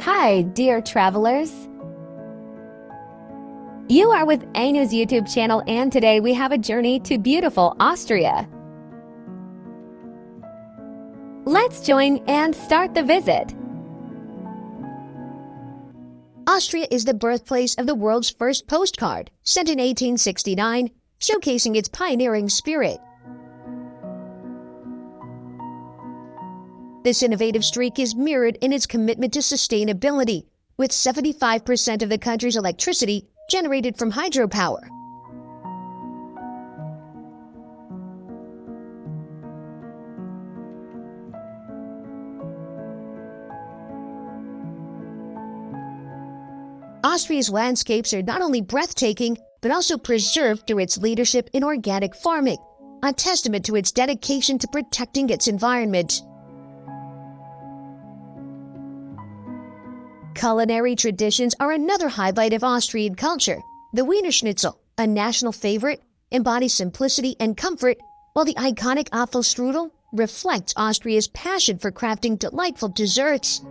Hi, dear travelers. You are with Anu's YouTube channel, and today we have a journey to beautiful Austria. Let's join and start the visit. Austria is the birthplace of the world's first postcard, sent in 1869, showcasing its pioneering spirit. This innovative streak is mirrored in its commitment to sustainability, with 75% of the country's electricity generated from hydropower. Austria's landscapes are not only breathtaking, but also preserved through its leadership in organic farming, a testament to its dedication to protecting its environment. Culinary traditions are another highlight of Austrian culture. The Wiener Schnitzel, a national favorite, embodies simplicity and comfort, while the iconic Apfelstrudel reflects Austria's passion for crafting delightful desserts.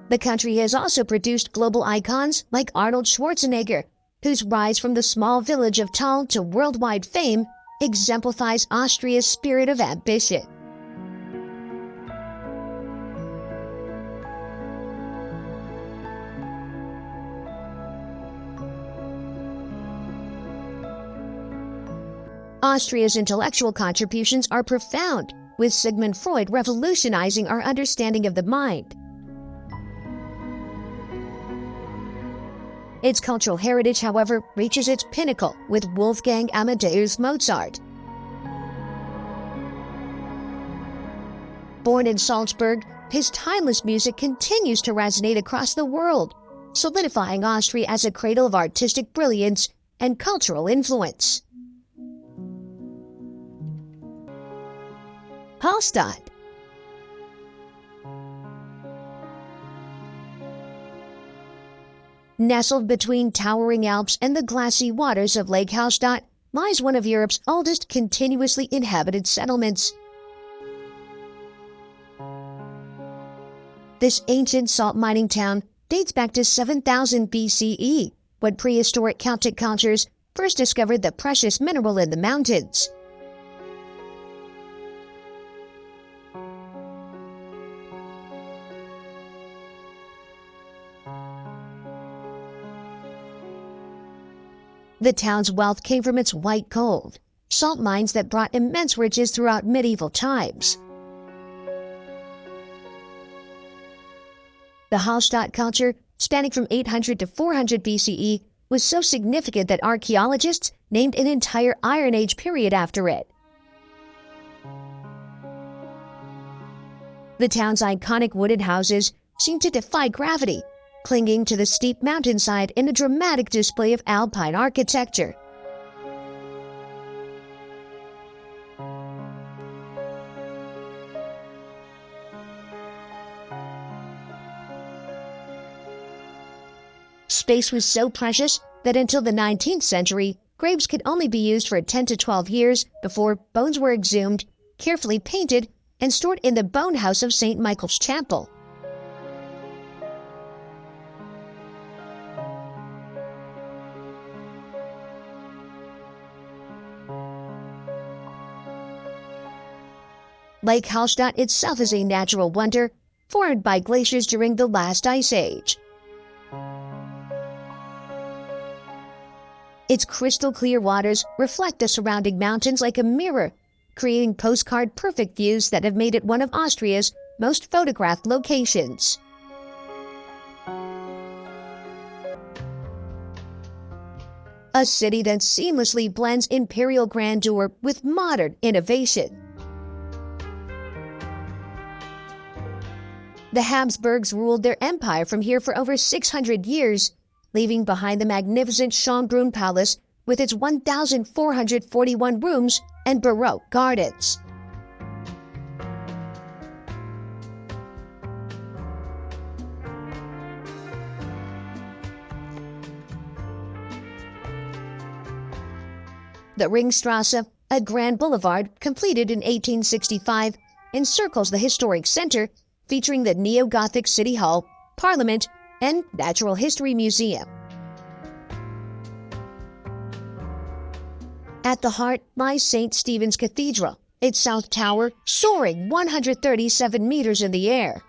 The country has also produced global icons like Arnold Schwarzenegger, whose rise from the small village of Thal to worldwide fame exemplifies Austria's spirit of ambition. Austria's intellectual contributions are profound, with Sigmund Freud revolutionizing our understanding of the mind. Its cultural heritage, however, reaches its pinnacle with Wolfgang Amadeus Mozart. Born in Salzburg, his timeless music continues to resonate across the world, solidifying Austria as a cradle of artistic brilliance and cultural influence. Hallstatt. Nestled between towering Alps and the glassy waters of Lake Hallstatt lies one of Europe's oldest continuously inhabited settlements. This ancient salt mining town dates back to 7000 BCE, when prehistoric Celtic cultures first discovered the precious mineral in the mountains. The town's wealth came from its white gold, salt mines that brought immense riches throughout medieval times. The Hallstatt culture, spanning from 800 to 400 BCE, was so significant that archaeologists named an entire Iron Age period after it. The town's iconic wooden houses seem to defy gravity, clinging to the steep mountainside in a dramatic display of Alpine architecture. Space was so precious that until the 19th century, graves could only be used for 10 to 12 years before bones were exhumed, carefully painted, and stored in the bone house of St. Michael's Chapel. Lake Hallstatt itself is a natural wonder, formed by glaciers during the last ice age. Its crystal-clear waters reflect the surrounding mountains like a mirror, creating postcard-perfect views that have made it one of Austria's most photographed locations. A city that seamlessly blends imperial grandeur with modern innovation. The Habsburgs ruled their empire from here for over 600 years, leaving behind the magnificent Schönbrunn Palace with its 1,441 rooms and Baroque gardens. The Ringstrasse, a grand boulevard completed in 1865, encircles the historic center, featuring the neo-Gothic City Hall, Parliament, and Natural History Museum. At the heart lies St. Stephen's Cathedral, its south tower soaring 137 meters in the air.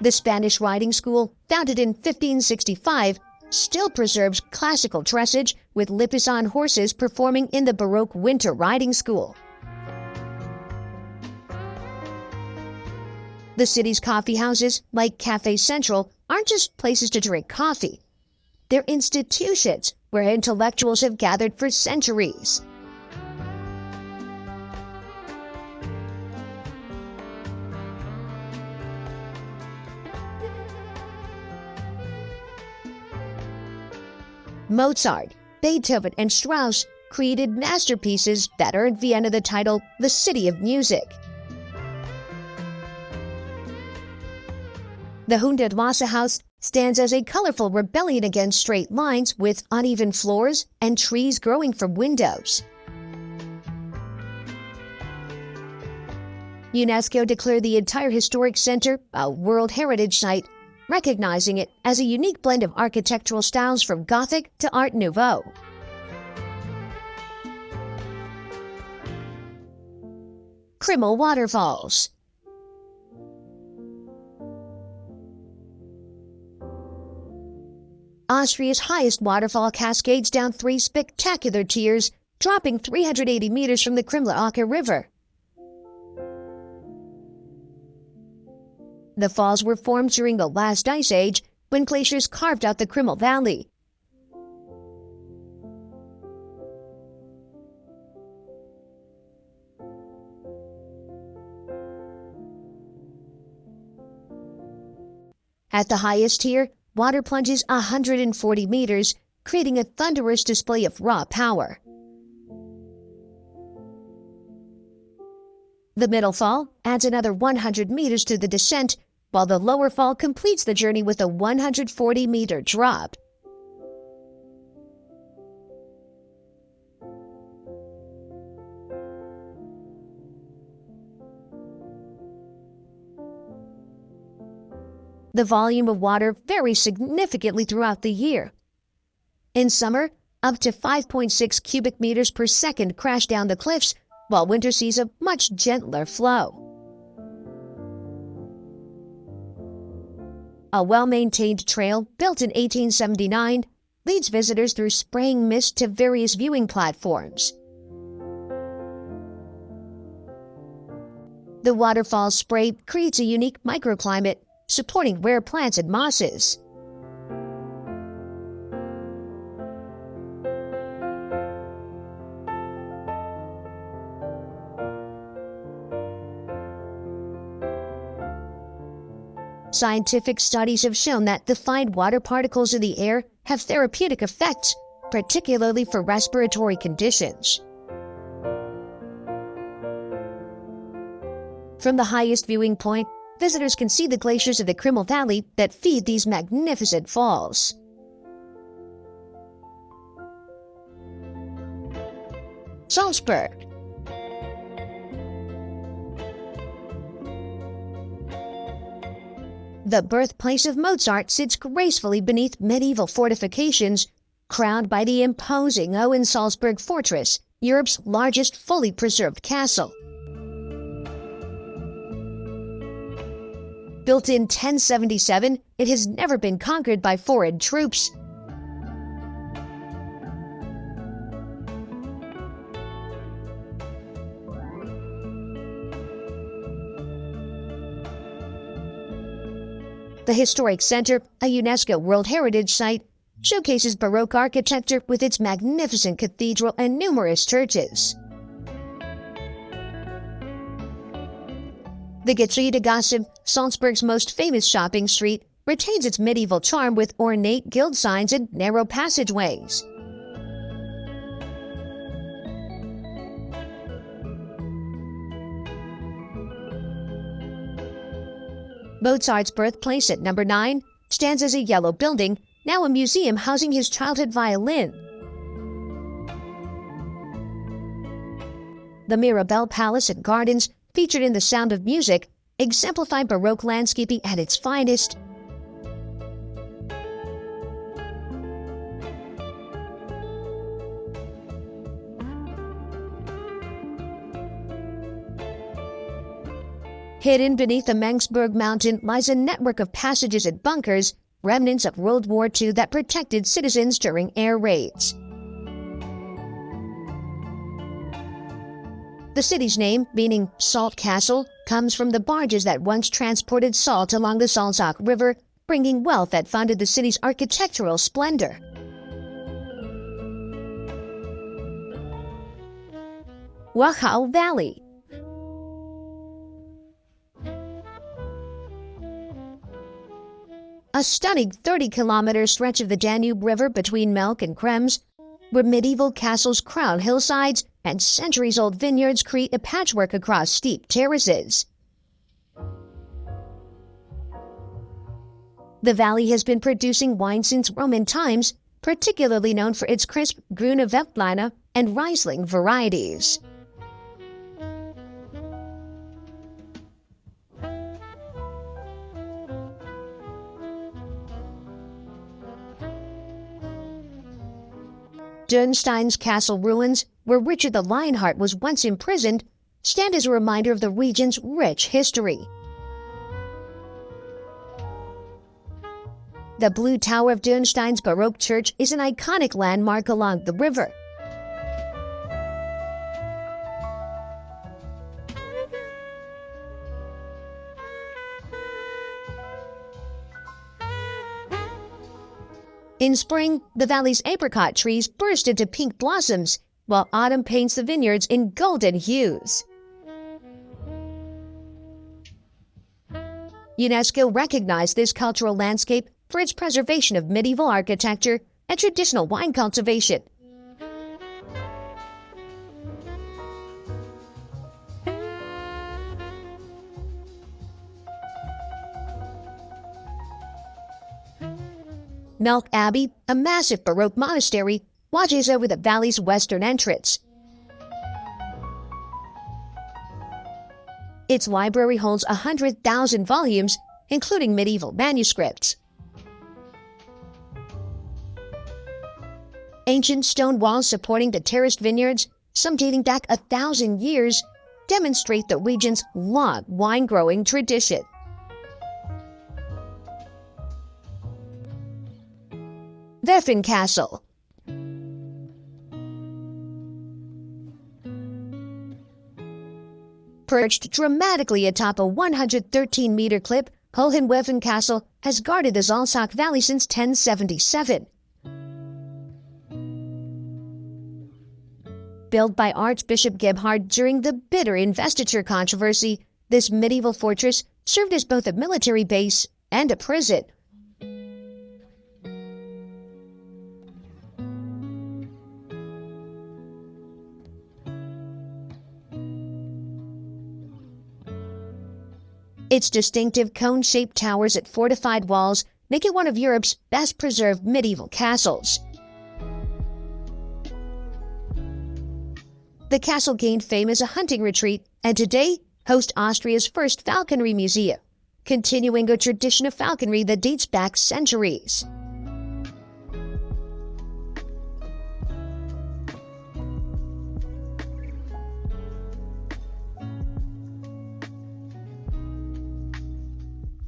The Spanish riding school, founded in 1565, still preserves classical dressage with Lipizan horses performing in the Baroque winter riding school. The city's coffee houses, like Café Central, aren't just places to drink coffee. They're institutions where intellectuals have gathered for centuries. Mozart, Beethoven, and Strauss created masterpieces that earned Vienna the title the City of Music. The Hundertwasser House stands as a colorful rebellion against straight lines with uneven floors and trees growing from windows. UNESCO declared the entire historic center a World Heritage Site, recognizing it as a unique blend of architectural styles from Gothic to Art Nouveau. Krimml Waterfalls. Austria's highest waterfall cascades down 3 spectacular tiers, dropping 380 meters from the Krimml River. The falls were formed during the last ice age, when glaciers carved out the Krimml Valley. At the highest tier, water plunges 140 meters, creating a thunderous display of raw power. The middle fall adds another 100 meters to the descent, while the lower fall completes the journey with a 140-meter drop. The volume of water varies significantly throughout the year. In summer, up to 5.6 cubic meters per second crash down the cliffs, while winter sees a much gentler flow. A well-maintained trail, built in 1879, leads visitors through spraying mist to various viewing platforms. The waterfall spray creates a unique microclimate, supporting rare plants and mosses. Scientific studies have shown that the fine water particles in the air have therapeutic effects, particularly for respiratory conditions. From the highest viewing point, visitors can see the glaciers of the Krimml Valley that feed these magnificent falls. Salzburg. The birthplace of Mozart sits gracefully beneath medieval fortifications, crowned by the imposing Salzburg Fortress, Europe's largest fully preserved castle. Built in 1077, it has never been conquered by foreign troops. The historic center, a UNESCO World Heritage Site, showcases Baroque architecture with its magnificent cathedral and numerous churches. The Getreidegasse, Salzburg's most famous shopping street, retains its medieval charm with ornate guild signs and narrow passageways. Mozart's birthplace at number 9 stands as a yellow building, now a museum housing his childhood violin. The Mirabelle Palace and Gardens, featured in The Sound of Music, exemplify Baroque landscaping at its finest. Hidden beneath the Mengsberg Mountain lies a network of passages and bunkers, remnants of World War II that protected citizens during air raids. The city's name, meaning Salt Castle, comes from the barges that once transported salt along the Salzburg River, bringing wealth that funded the city's architectural splendor. Wachau Valley. A stunning 30-kilometer stretch of the Danube River between Melk and Krems, where medieval castles crown hillsides and centuries-old vineyards create a patchwork across steep terraces. The valley has been producing wine since Roman times, particularly known for its crisp Grüne Veltliner and Riesling varieties. Dürnstein's castle ruins, where Richard the Lionheart was once imprisoned, stand as a reminder of the region's rich history. The Blue Tower of Dürnstein's Baroque church is an iconic landmark along the river. In spring, the valley's apricot trees burst into pink blossoms, while autumn paints the vineyards in golden hues. UNESCO recognized this cultural landscape for its preservation of medieval architecture and traditional wine cultivation. Melk Abbey, a massive Baroque monastery, watches over the valley's western entrance. Its library holds 100,000 volumes, including medieval manuscripts. Ancient stone walls supporting the terraced vineyards, some dating back 1,000 years, demonstrate the region's long wine-growing tradition. Werfen Castle. Perched dramatically atop a 113-meter cliff, Hohenwerfen Castle has guarded the Salzach Valley since 1077. Built by Archbishop Gebhard during the bitter investiture controversy, this medieval fortress served as both a military base and a prison. Its distinctive cone-shaped towers and fortified walls make it one of Europe's best-preserved medieval castles. The castle gained fame as a hunting retreat and today hosts Austria's first falconry museum, continuing a tradition of falconry that dates back centuries.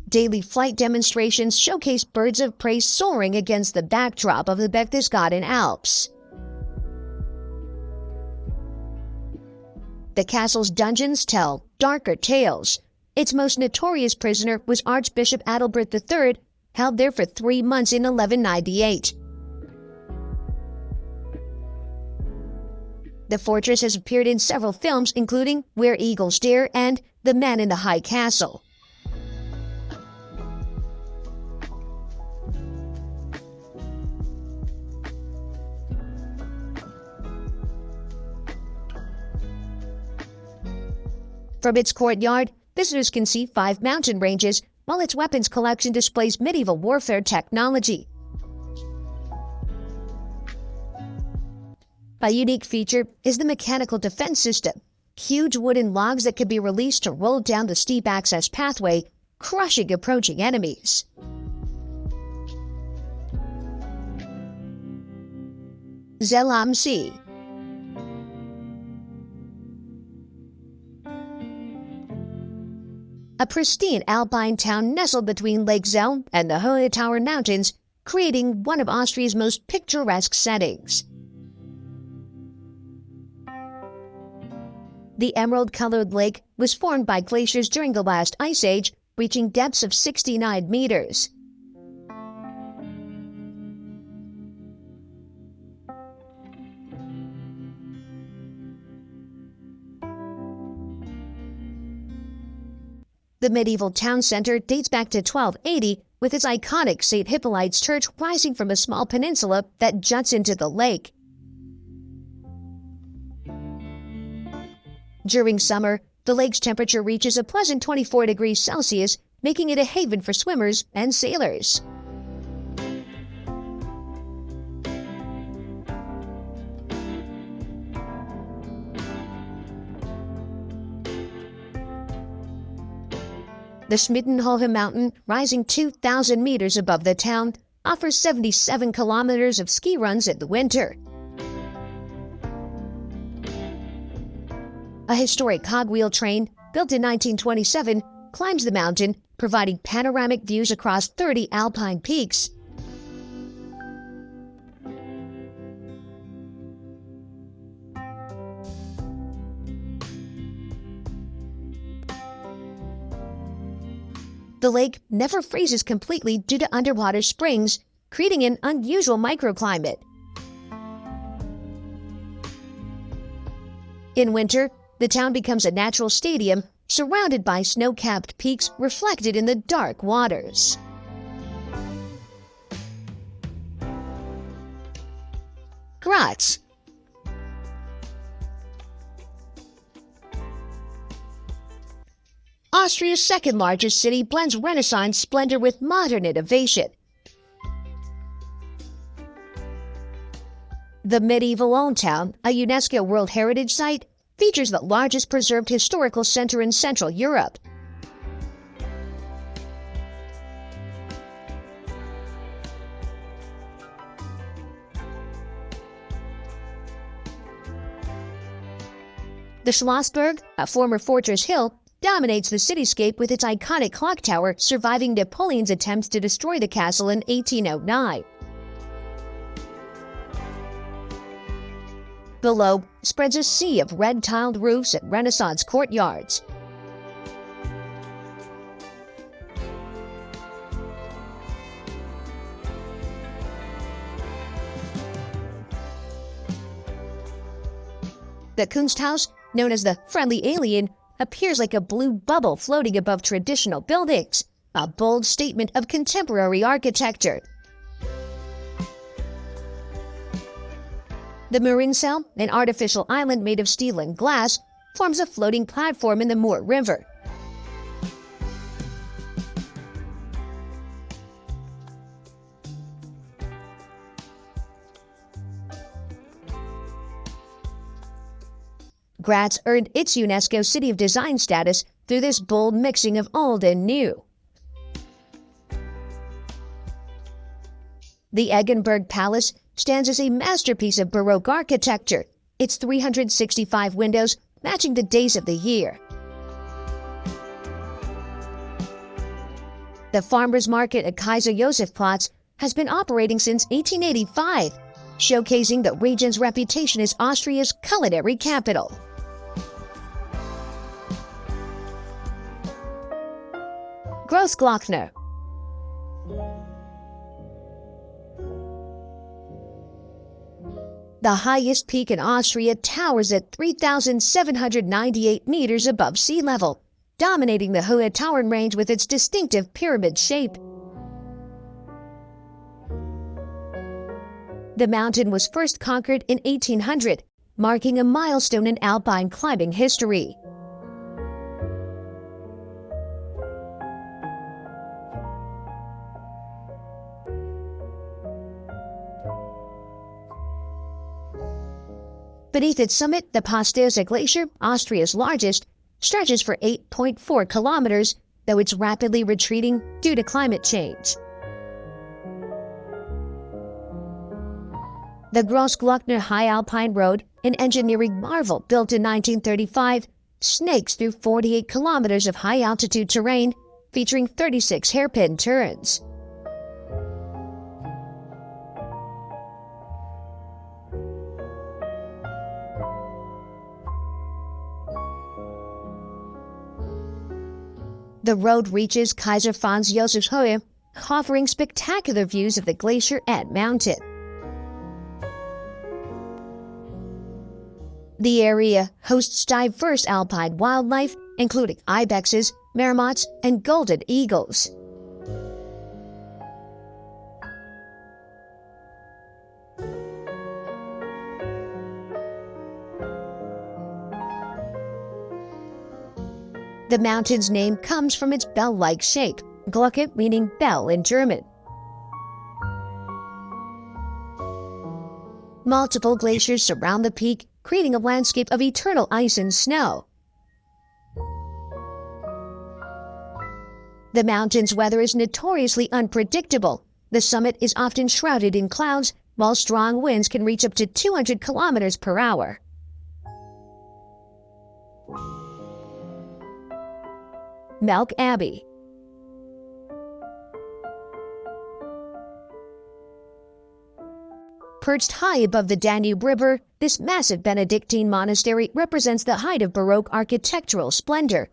Daily flight demonstrations showcase birds of prey soaring against the backdrop of the Berchtesgaden Alps. The castle's dungeons tell darker tales. Its most notorious prisoner was Archbishop Adalbert III, held there for 3 months in 1198. The fortress has appeared in several films, including Where Eagles Dare and The Man in the High Castle. From its courtyard, visitors can see 5 mountain ranges while its weapons collection displays medieval warfare technology. A unique feature is the mechanical defense system, huge wooden logs that can be released to roll down the steep access pathway, crushing approaching enemies. Zell am See. A pristine Alpine town nestled between Lake Zell and the Hohe Tauern Mountains, creating one of Austria's most picturesque settings. The emerald-colored lake was formed by glaciers during the last ice age, reaching depths of 69 meters. The medieval town center dates back to 1280, with its iconic St. Hippolyte's Church rising from a small peninsula that juts into the lake. During summer, the lake's temperature reaches a pleasant 24 degrees Celsius, making it a haven for swimmers and sailors. The Schmittenhohe Mountain, rising 2,000 meters above the town, offers 77 kilometers of ski runs in the winter. A historic cogwheel train, built in 1927, climbs the mountain, providing panoramic views across 30 Alpine peaks. The lake never freezes completely due to underwater springs, creating an unusual microclimate. In winter, the town becomes a natural stadium, surrounded by snow-capped peaks reflected in the dark waters. Graz. Austria's second-largest city blends Renaissance splendor with modern innovation. The medieval Old Town, a UNESCO World Heritage Site, features the largest preserved historical center in Central Europe. The Schlossberg, a former fortress hill, dominates the cityscape with its iconic clock tower surviving Napoleon's attempts to destroy the castle in 1809. Below spreads a sea of red-tiled roofs and Renaissance courtyards. The Kunsthaus, known as the Friendly Alien, appears like a blue bubble floating above traditional buildings, a bold statement of contemporary architecture. The Marincell, an artificial island made of steel and glass, forms a floating platform in the Moor River. Graz earned its UNESCO City of Design status through this bold mixing of old and new. The Eggenberg Palace stands as a masterpiece of Baroque architecture, its 365 windows matching the days of the year. The Farmers Market at Kaiser Josefplatz has been operating since 1885, showcasing the region's reputation as Austria's culinary capital. Großglockner. The highest peak in Austria towers at 3,798 meters above sea level, dominating the Hohe Tauern range with its distinctive pyramid shape. The mountain was first conquered in 1800, marking a milestone in Alpine climbing history. Beneath its summit, the Pasteuze Glacier, Austria's largest, stretches for 8.4 kilometers, though it's rapidly retreating due to climate change. The Grossglockner High Alpine Road, an engineering marvel built in 1935, snakes through 48 kilometers of high-altitude terrain, featuring 36 hairpin turns. The road reaches Kaiser Franz Josefs Höhe, offering spectacular views of the glacier and mountain. The area hosts diverse alpine wildlife, including ibexes, marmots, and golden eagles. The mountain's name comes from its bell-like shape, Glocke meaning bell in German. Multiple glaciers surround the peak, creating a landscape of eternal ice and snow. The mountain's weather is notoriously unpredictable. The summit is often shrouded in clouds, while strong winds can reach up to 200 kilometers per hour. Melk Abbey. Perched high above the Danube River, this massive Benedictine monastery represents the height of Baroque architectural splendor.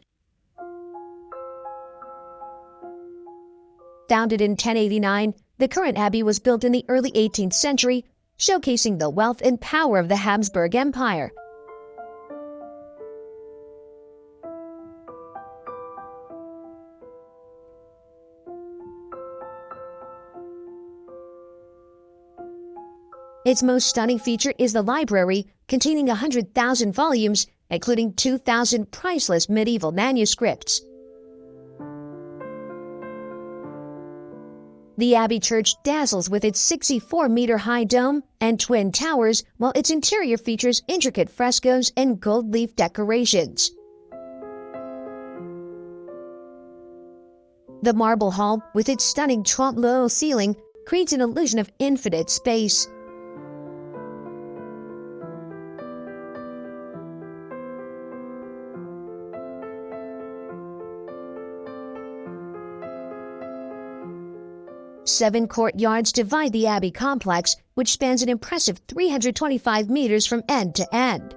Founded in 1089, the current abbey was built in the early 18th century, showcasing the wealth and power of the Habsburg Empire. Its most stunning feature is the library, containing 100,000 volumes, including 2,000 priceless medieval manuscripts. The Abbey Church dazzles with its 64-meter-high dome and twin towers, while its interior features intricate frescoes and gold leaf decorations. The Marble Hall, with its stunning trompe-l'oeil ceiling, creates an illusion of infinite space. Seven courtyards divide the Abbey complex, which spans an impressive 325 meters from end to end.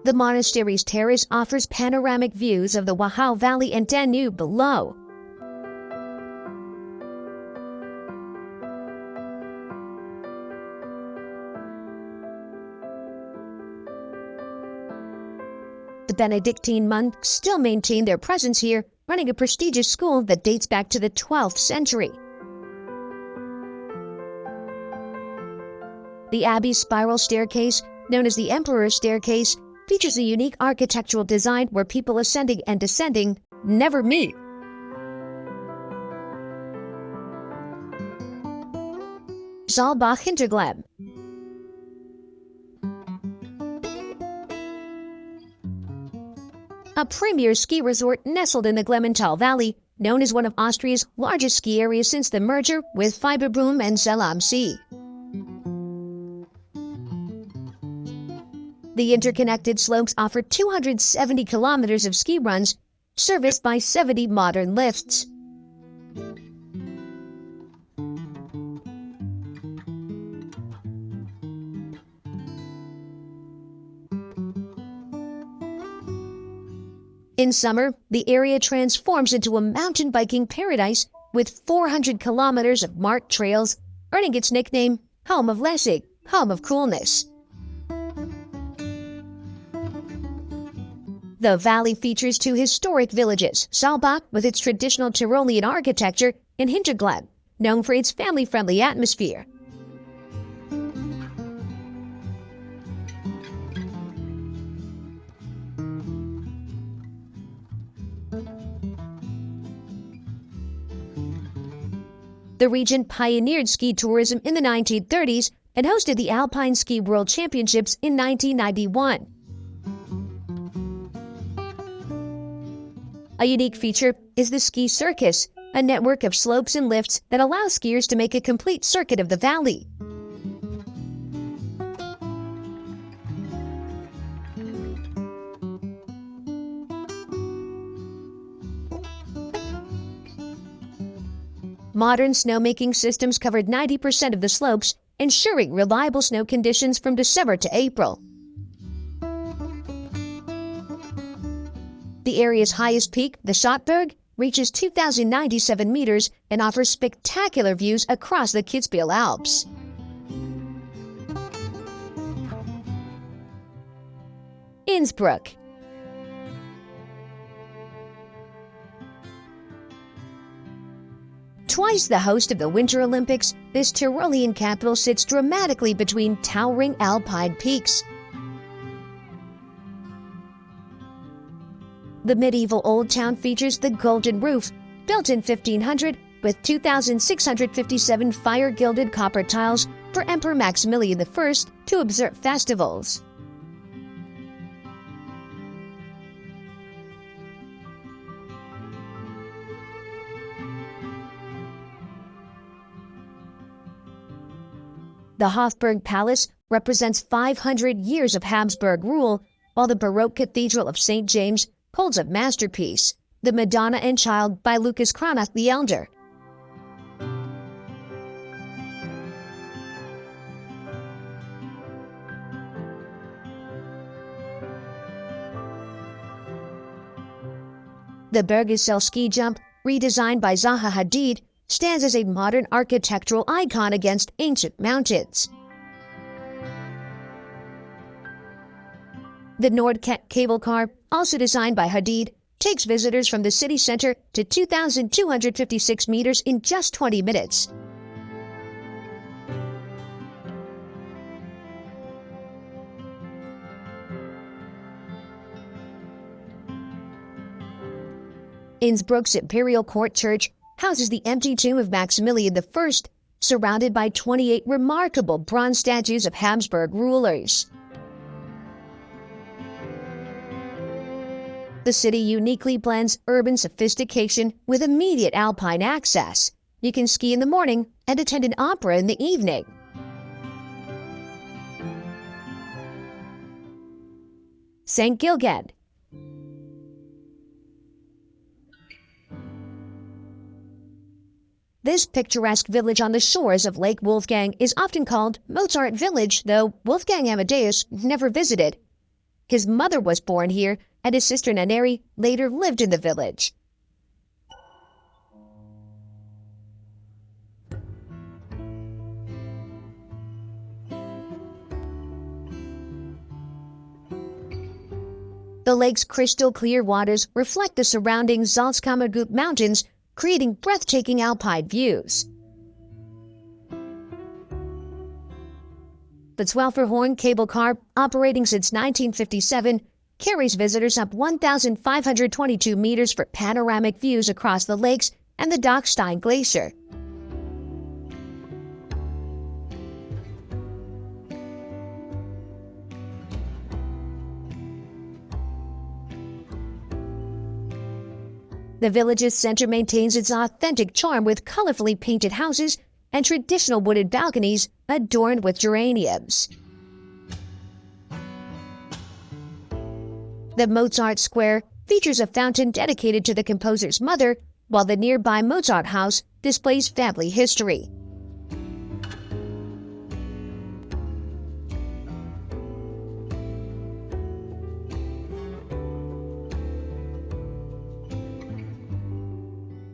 The monastery's terrace offers panoramic views of the Wachau Valley and Danube below. The Benedictine monks still maintain their presence here, running a prestigious school that dates back to the 12th century. The Abbey's spiral staircase, known as the Emperor's Staircase, features a unique architectural design where people ascending and descending never meet. Saalbach Hinterglemm. A premier ski resort nestled in the Glemmental Valley, known as one of Austria's largest ski areas since the merger with Fieberbrunn and Zell am See. The interconnected slopes offer 270 kilometers of ski runs, serviced by 70 modern lifts. In summer, the area transforms into a mountain biking paradise with 400 kilometers of marked trails, earning its nickname Home of Lessig, Home of Coolness. The valley features two historic villages, Saalbach with its traditional Tyrolean architecture and Hinterglemm, known for its family-friendly atmosphere. The region pioneered ski tourism in the 1930s, and hosted the Alpine Ski World Championships in 1991. A unique feature is the Ski Circus, a network of slopes and lifts that allows skiers to make a complete circuit of the valley. Modern snowmaking systems covered 90% of the slopes, ensuring reliable snow conditions from December to April. The area's highest peak, the Schottberg, reaches 2,097 meters and offers spectacular views across the Kitzbühel Alps. Innsbruck. Twice the host of the Winter Olympics, this Tyrolean capital sits dramatically between towering alpine peaks. The medieval old town features the Golden Roof, built in 1500 with 2,657 fire-gilded copper tiles for Emperor Maximilian I to observe festivals. The Hofburg Palace represents 500 years of Habsburg rule, while the Baroque Cathedral of St. James holds a masterpiece, the Madonna and Child by Lucas Cranach the Elder. The Bergisel ski jump, redesigned by Zaha Hadid, stands as a modern architectural icon against ancient mountains. The Nordkette cable car, also designed by Hadid, takes visitors from the city center to 2,256 meters in just 20 minutes. Innsbruck's Imperial Court Church houses the empty tomb of Maximilian I, surrounded by 28 remarkable bronze statues of Habsburg rulers. The city uniquely blends urban sophistication with immediate alpine access. You can ski in the morning and attend an opera in the evening. St. Gilgen. This picturesque village on the shores of Lake Wolfgang is often called Mozart Village, though Wolfgang Amadeus never visited. His mother was born here, and his sister Naneri later lived in the village. The lake's crystal-clear waters reflect the surrounding Salzkammergut Mountains, creating breathtaking alpine views. The Zwölferhorn cable car, operating since 1957, carries visitors up 1,522 meters for panoramic views across the lakes and the Dachstein Glacier. The village's center maintains its authentic charm with colorfully painted houses and traditional wooded balconies adorned with geraniums. The Mozart Square features a fountain dedicated to the composer's mother, while the nearby Mozart House displays family history.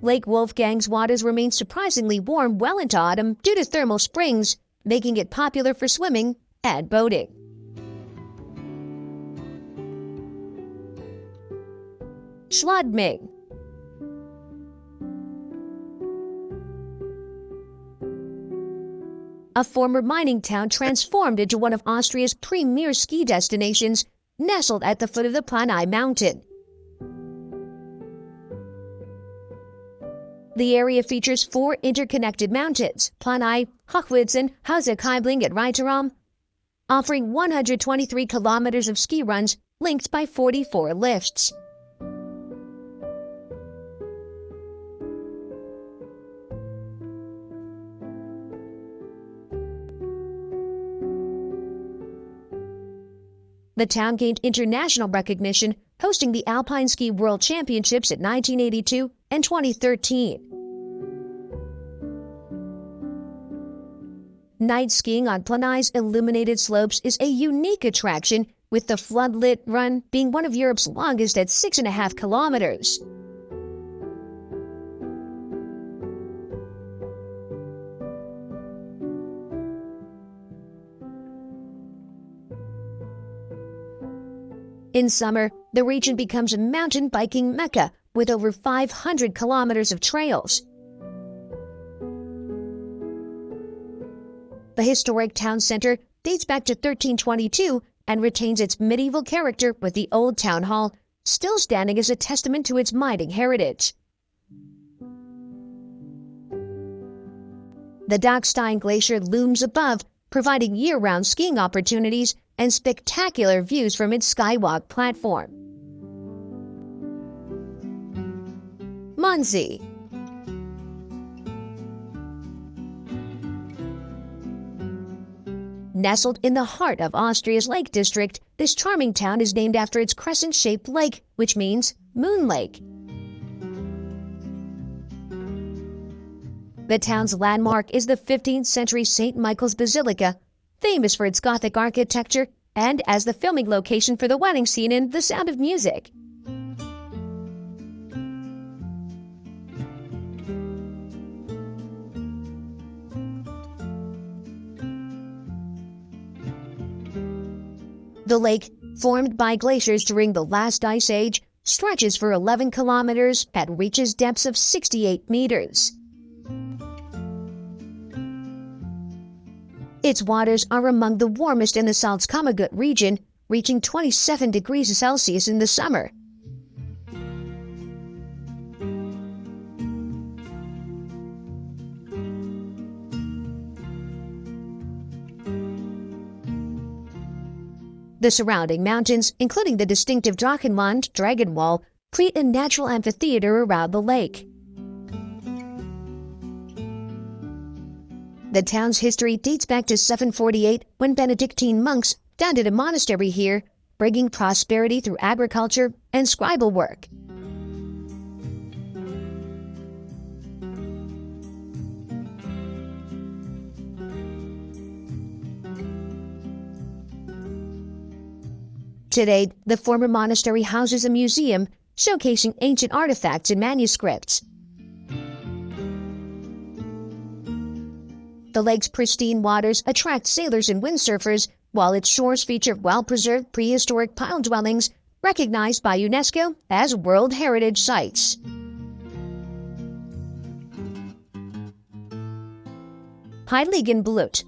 Lake Wolfgang's waters remain surprisingly warm well into autumn due to thermal springs, making it popular for swimming and boating. Schladming. A former mining town transformed into one of Austria's premier ski destinations, nestled at the foot of the Planai mountain. The area features 4 interconnected mountains, Planai, Hochwitz, and Hausekeibling at Reiteram, offering 123 kilometers of ski runs linked by 44 lifts. The town gained international recognition, hosting the Alpine Ski World Championships in 1982 and 2013. Night skiing on Planai's illuminated slopes is a unique attraction, with the floodlit run being one of Europe's longest at 6.5 kilometers. In summer, the region becomes a mountain biking mecca with over 500 kilometers of trails. The historic town center dates back to 1322 and retains its medieval character, with the old town hall still standing as a testament to its mining heritage. The Dachstein Glacier looms above, providing year-round skiing opportunities and spectacular views from its skywalk platform. Mondsee. Nestled in the heart of Austria's Lake District, this charming town is named after its crescent-shaped lake, which means Moon Lake. The town's landmark is the 15th century St. Michael's Basilica, famous for its Gothic architecture and as the filming location for the wedding scene in The Sound of Music. The lake, formed by glaciers during the last ice age, stretches for 11 kilometers and reaches depths of 68 meters. Its waters are among the warmest in the Salzkammergut region, reaching 27 degrees Celsius in the summer. The surrounding mountains, including the distinctive Drachenwand dragon wall, create a natural amphitheater around the lake. The town's history dates back to 748, when Benedictine monks founded a monastery here, bringing prosperity through agriculture and scribal work. Today, the former monastery houses a museum showcasing ancient artifacts and manuscripts. The lake's pristine waters attract sailors and windsurfers, while its shores feature well-preserved prehistoric pile dwellings recognized by UNESCO as World Heritage Sites. Heiligenblut.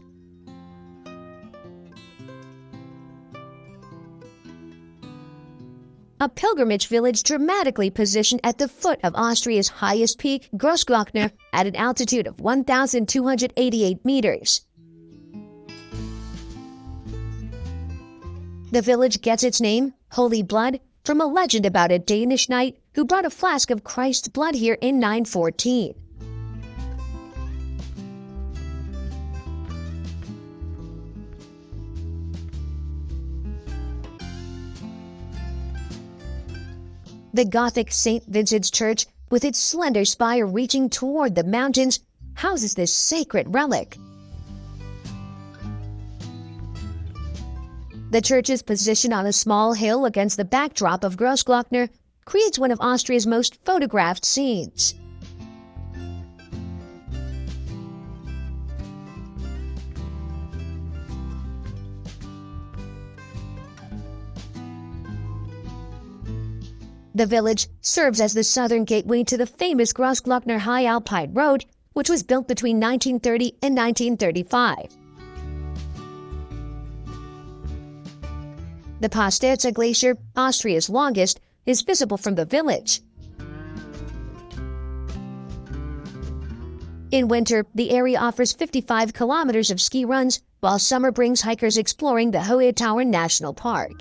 A pilgrimage village dramatically positioned at the foot of Austria's highest peak, Grossglockner, at an altitude of 1,288 meters. The village gets its name, Holy Blood, from a legend about a Danish knight who brought a flask of Christ's blood here in 914. The Gothic St. Vincent's Church, with its slender spire reaching toward the mountains, houses this sacred relic. The church's position on a small hill against the backdrop of Grossglockner creates one of Austria's most photographed scenes. The village serves as the southern gateway to the famous Grossglockner High Alpine Road, which was built between 1930 and 1935. The Pasterza Glacier, Austria's longest, is visible from the village. In winter, the area offers 55 kilometers of ski runs, while summer brings hikers exploring the Hohe Tauern National Park.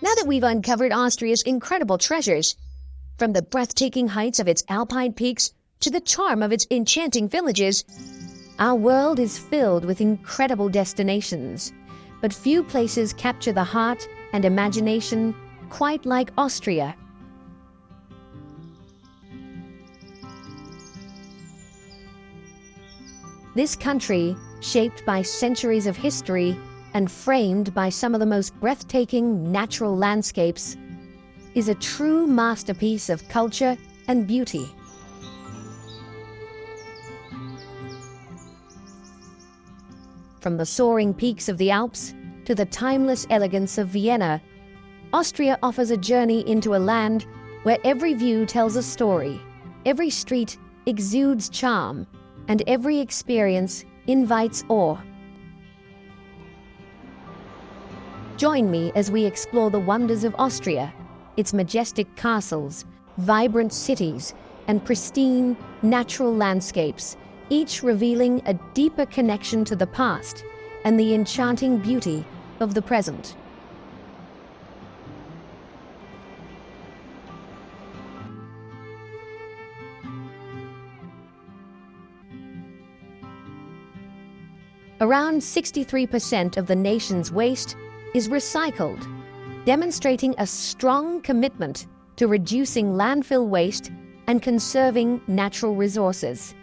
Now that we've uncovered Austria's incredible treasures, from the breathtaking heights of its Alpine peaks to the charm of its enchanting villages, our world is filled with incredible destinations, but few places capture the heart and imagination quite like Austria. This country, shaped by centuries of history and framed by some of the most breathtaking natural landscapes, is a true masterpiece of culture and beauty. From the soaring peaks of the Alps to the timeless elegance of Vienna, Austria offers a journey into a land where every view tells a story, every street exudes charm, and every experience invites awe. Join me as we explore the wonders of Austria, its majestic castles, vibrant cities, and pristine natural landscapes, each revealing a deeper connection to the past and the enchanting beauty of the present. Around 63% of the nation's waste is recycled, demonstrating a strong commitment to reducing landfill waste and conserving natural resources.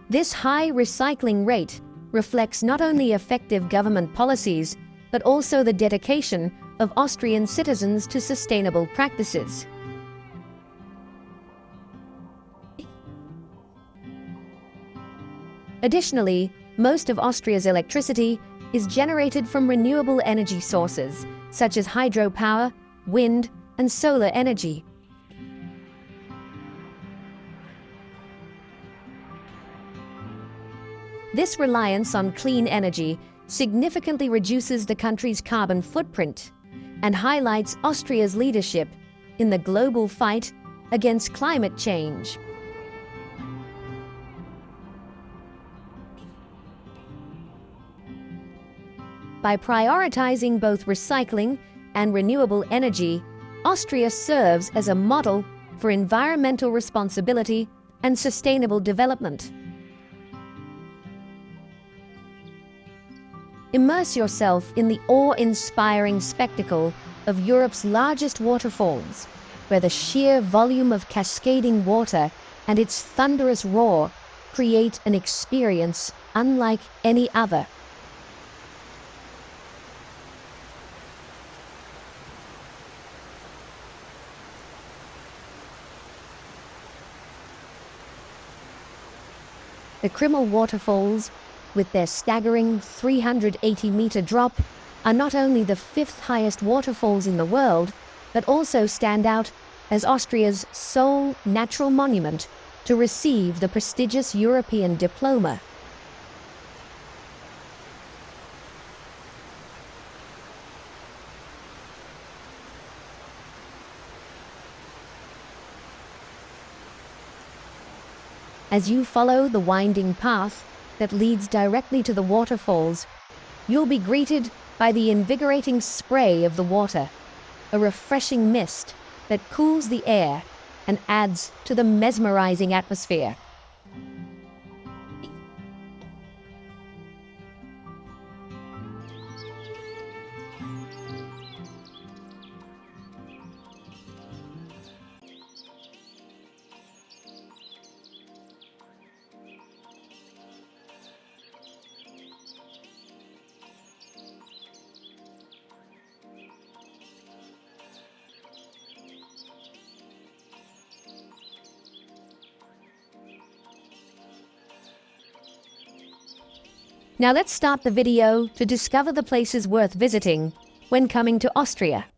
This high recycling rate reflects not only effective government policies, but also the dedication of Austrian citizens to sustainable practices. Additionally, most of Austria's electricity is generated from renewable energy sources, such as hydropower, wind, and solar energy. This reliance on clean energy significantly reduces the country's carbon footprint and highlights Austria's leadership in the global fight against climate change. By prioritizing both recycling and renewable energy, Austria serves as a model for environmental responsibility and sustainable development. Immerse yourself in the awe-inspiring spectacle of Europe's largest waterfalls, where the sheer volume of cascading water and its thunderous roar create an experience unlike any other. The Krimmel waterfalls, with their staggering 380-meter drop, are not only the fifth highest waterfalls in the world, but also stand out as Austria's sole natural monument to receive the prestigious European diploma. As you follow the winding path that leads directly to the waterfalls, you'll be greeted by the invigorating spray of the water, a refreshing mist that cools the air and adds to the mesmerizing atmosphere. Now let's stop the video to discover the places worth visiting when coming to Austria.